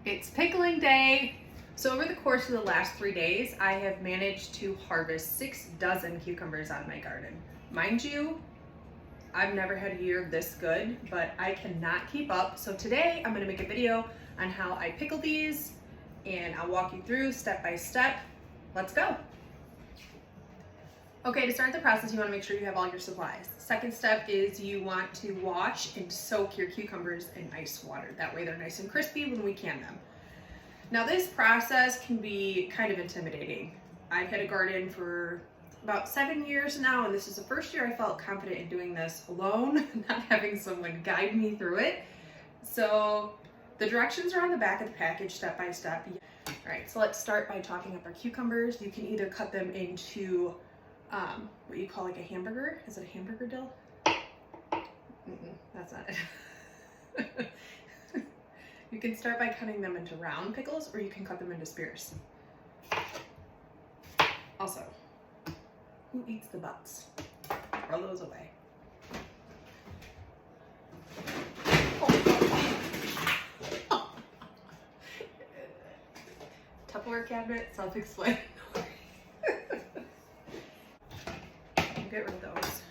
It's pickling day. So over the course of the last 3 days, I have managed to harvest 6 dozen cucumbers out of my garden. Mind you, I've never had a year this good, but I cannot keep up. So today I'm gonna make a video on how I pickle these, and I'll walk you through step by step. Let's go. Okay, to start the process, you wanna make sure you have all your supplies. Second step is you want to wash and soak your cucumbers in ice water. That way they're nice and crispy when we can them. Now this process can be kind of intimidating. I've had a garden for about 7 years now, and this is the first year I felt confident in doing this alone, not having someone guide me through it. So the directions are on the back of the package step by step. All right, so let's start by chopping up our cucumbers. You can either cut them into what you call like a hamburger. Is it a hamburger dill? That's not it. You can start by cutting them into round pickles, or you can cut them into spears. Also, who eats the butts? Throw those away. Tupperware cabinet, self-explanatory. Get rid of those.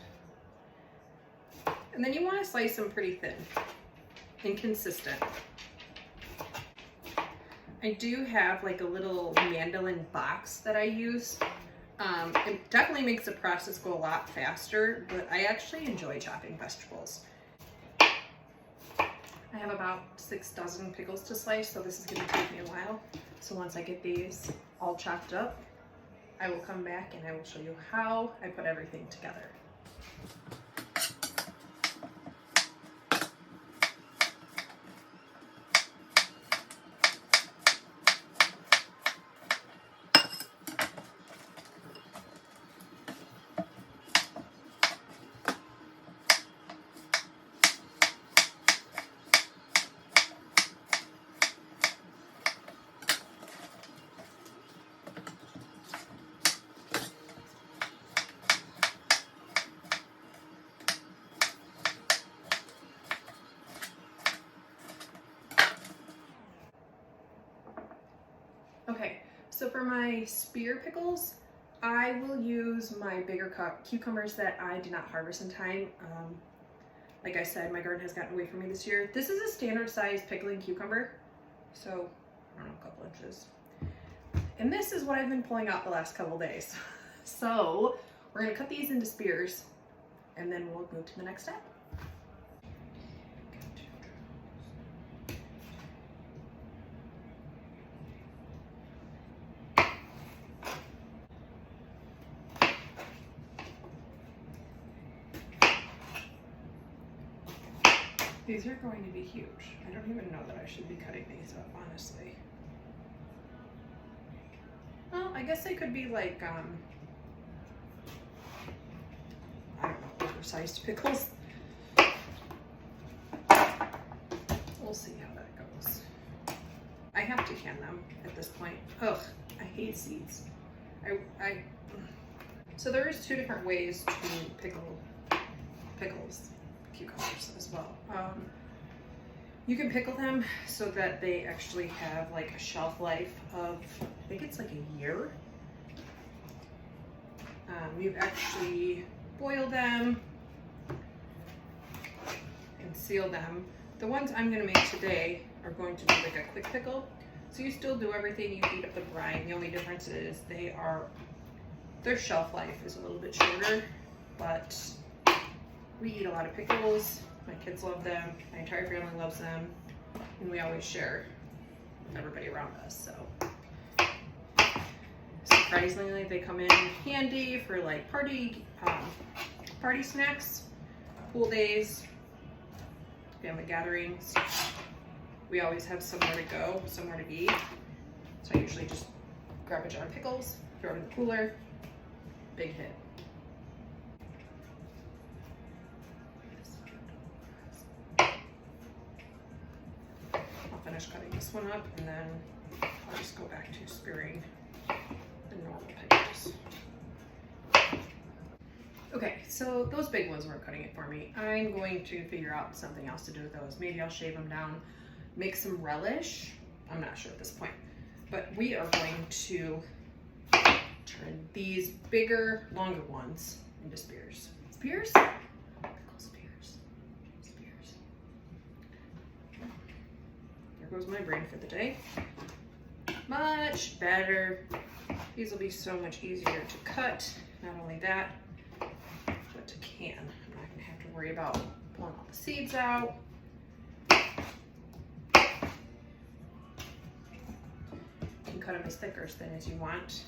And then you want to slice them pretty thin and consistent. I do have like a little mandolin box that I use. It definitely makes the process go a lot faster, but I actually enjoy chopping vegetables. I have about 6 dozen pickles to slice, so this is going to take me a while. So once I get these all chopped up, I will come back and I will show you how I put everything together. Okay, so for my spear pickles, I will use my bigger cucumbers that I did not harvest in time. Like I said, my garden has gotten away from me this year. This is a standard size pickling cucumber, so I don't know, a couple inches. And this is what I've been pulling out the last couple days. So we're gonna cut these into spears, and then we'll move to the next step. These are going to be huge. I don't even know that I should be cutting these up, honestly. Well, I guess they could be like, I don't know, oversized pickles. We'll see how that goes. I have to can them at this point. Ugh, I hate seeds. So there's 2 different ways to pickle pickles. Cucumbers as well. You can pickle them so that they actually have like a shelf life of, I think it's like a year. You actually boil them and seal them. The ones I'm going to make today are going to be like a quick pickle. So you still do everything, you heat up the brine. The only difference is their shelf life is a little bit shorter, but we eat a lot of pickles. My kids love them. My entire family loves them. And we always share with everybody around us. So surprisingly, they come in handy for like party snacks, pool days, family gatherings. We always have somewhere to go, somewhere to eat. So I usually just grab a jar of pickles, throw it in the cooler, big hit. Finish cutting this one up, and then I'll just go back to spearing the normal pickles. Okay, so those big ones weren't cutting it for me. I'm going to figure out something else to do with those. Maybe I'll shave them down, make some relish, I'm not sure at this point. But we are going to turn these bigger, longer ones into spears. Spears? Pickle spears. Spears. There goes my brain for the day. Much better. These will be so much easier to cut. Not only that, but to can. I'm not going to have to worry about pulling all the seeds out. You can cut them as thick or as thin as you want.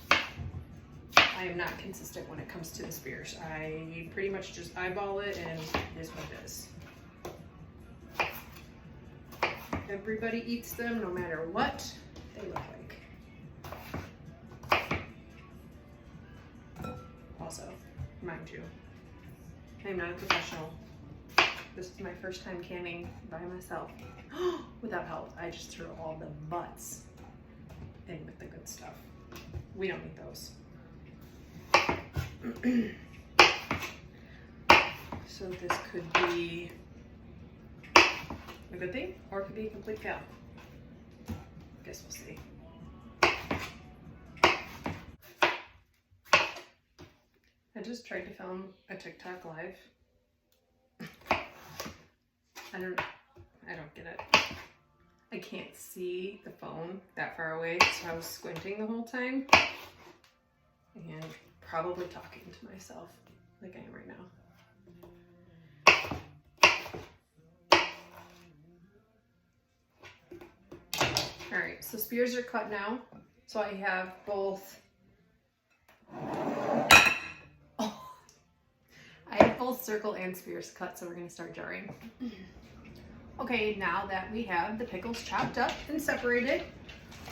I am not consistent when it comes to the spears. I pretty much just eyeball it and it is what it is. Everybody eats them no matter what they look like. Also, mind you, I am not a professional. This is my first time canning by myself without help. I just threw all the butts in with the good stuff. We don't need those. So this could be a good thing, or it could be a complete fail. Guess we'll see. I just tried to film a TikTok live. I don't get it. I can't see the phone that far away, so I was squinting the whole time. And probably talking to myself like I am right now. All right, so spears are cut now. So I have both, I have both circle and spears cut, so we're gonna start jarring. Okay, now that we have the pickles chopped up and separated,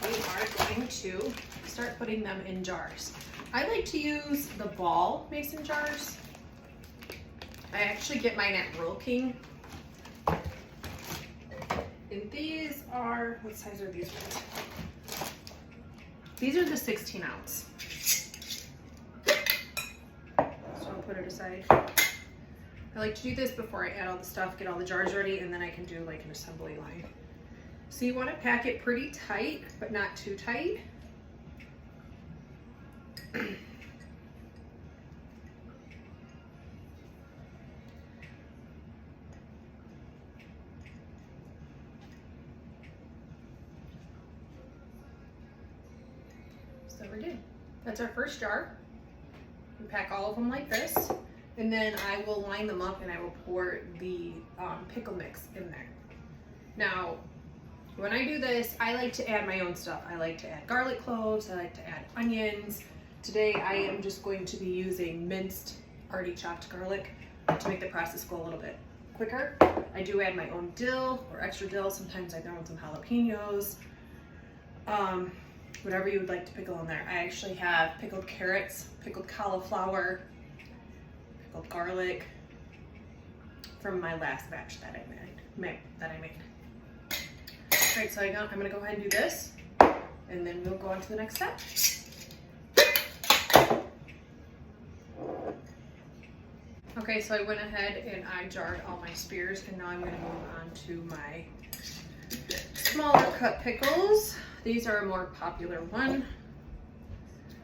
we are going to start putting them in jars. I like to use the ball mason jars. I actually get mine at Rural King. And these are, what size are these ones? These are the 16 ounce. So I'll put it aside. I like to do this before I add all the stuff, get all the jars ready, and then I can do like an assembly line. So you want to pack it pretty tight, but not too tight. So we're good. That's our first jar. We pack all of them like this, and then I will line them up and I will pour the pickle mix in there. Now, when I do this, I like to add my own stuff. I like to add garlic cloves, I like to add onions. Today I am just going to be using minced, already chopped garlic to make the process go a little bit quicker. I do add my own dill or extra dill. Sometimes I throw in some jalapenos. Whatever you would like to pickle in there. I actually have pickled carrots, pickled cauliflower, pickled garlic from my last batch that I made. All right, so I'm gonna go ahead and do this, and then we'll go on to the next step. Okay, so I went ahead and I jarred all my spears, and now I'm gonna move on to my smaller cut pickles. These are a more popular one.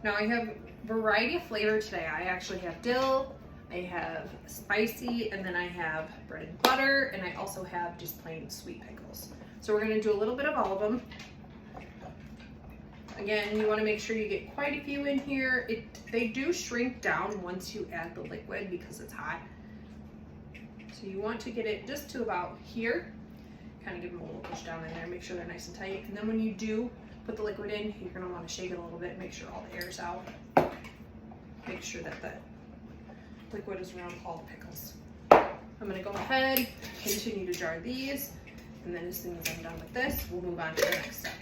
Now I have variety of flavor today. I actually have dill, I have spicy, and then I have bread and butter, and I also have just plain sweet pickles. So we're gonna do a little bit of all of them. Again, you wanna make sure you get quite a few in here. They do shrink down once you add the liquid because it's hot. So you want to get it just to about here. Kind of give them a little push down in there, make sure they're nice and tight. And then when you do put the liquid in, you're gonna wanna shake it a little bit, make sure all the air's out. Make sure that the liquid is around all the pickles. I'm gonna go ahead, continue to jar these, and then as soon as I'm done with this, we'll move on to the next step.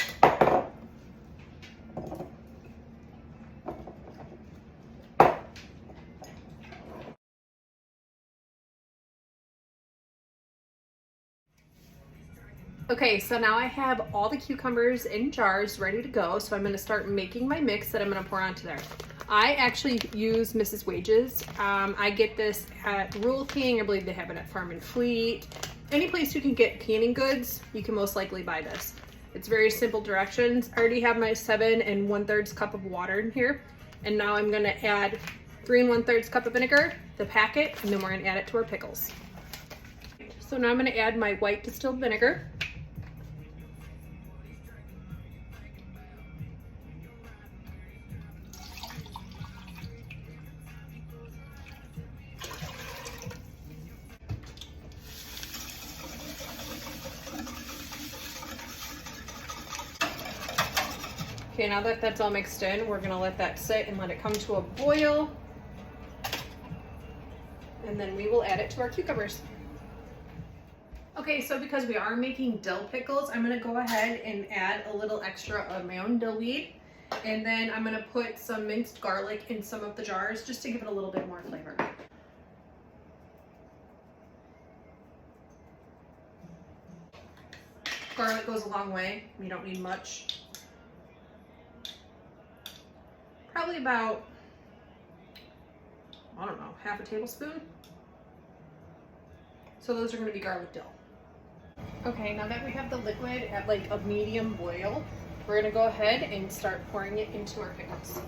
Okay, so now I have all the cucumbers in jars ready to go, so I'm gonna start making my mix that I'm gonna pour onto there. I actually use Mrs. Wages. I get this at Rural King. I believe they have it at Farm and Fleet. Any place you can get canning goods, you can most likely buy this. It's very simple directions. I already have my 7 1/3 cup of water in here. And now I'm gonna add 3 1/3 cup of vinegar, the packet, and then we're gonna add it to our pickles. So now I'm gonna add my white distilled vinegar. Okay, now that that's all mixed in, we're gonna let that sit and let it come to a boil. And then we will add it to our cucumbers. Okay, so because we are making dill pickles, I'm gonna go ahead and add a little extra of my own dill weed. And then I'm gonna put some minced garlic in some of the jars just to give it a little bit more flavor. Garlic goes a long way. You don't need much. Probably about, I don't know, half a tablespoon. So those are going to be garlic dill. Okay, now that we have the liquid at like a medium boil, we're going to go ahead and start pouring it into our pickles.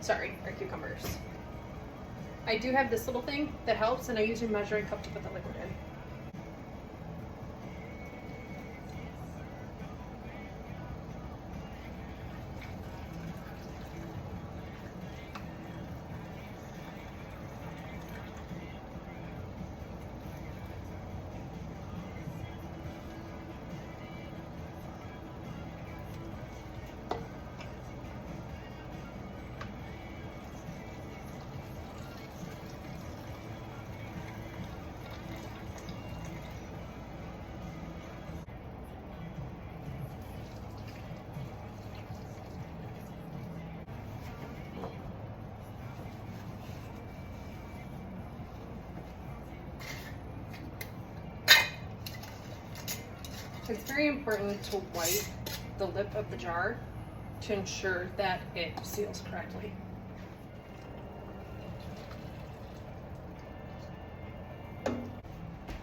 Sorry, our cucumbers. I do have this little thing that helps, and I use a measuring cup to put the liquid in. It's very important to wipe the lip of the jar to ensure that it seals correctly.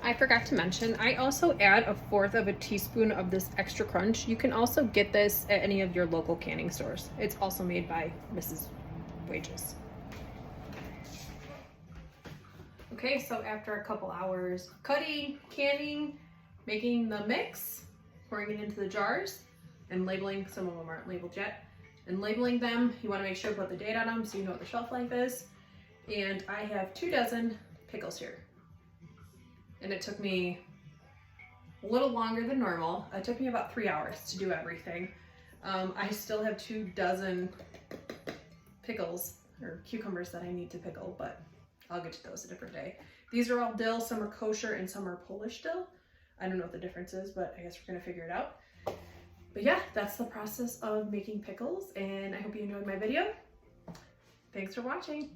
I forgot to mention, I also add 1/4 of a teaspoon of this extra crunch. You can also get this at any of your local canning stores. It's also made by Mrs. Wages. Okay, so after a couple hours of cutting, canning, making the mix, pouring it into the jars, and labeling, some of them aren't labeled yet, and labeling them, you want to make sure to put the date on them so you know what the shelf life is. And I have 2 dozen pickles here. And it took me a little longer than normal. It took me about 3 hours to do everything. I still have 2 dozen pickles, or cucumbers, that I need to pickle, but I'll get to those a different day. These are all dill, some are kosher and some are Polish dill. I don't know what the difference is, but I guess we're gonna figure it out. But yeah, that's the process of making pickles, and I hope you enjoyed my video. Thanks for watching.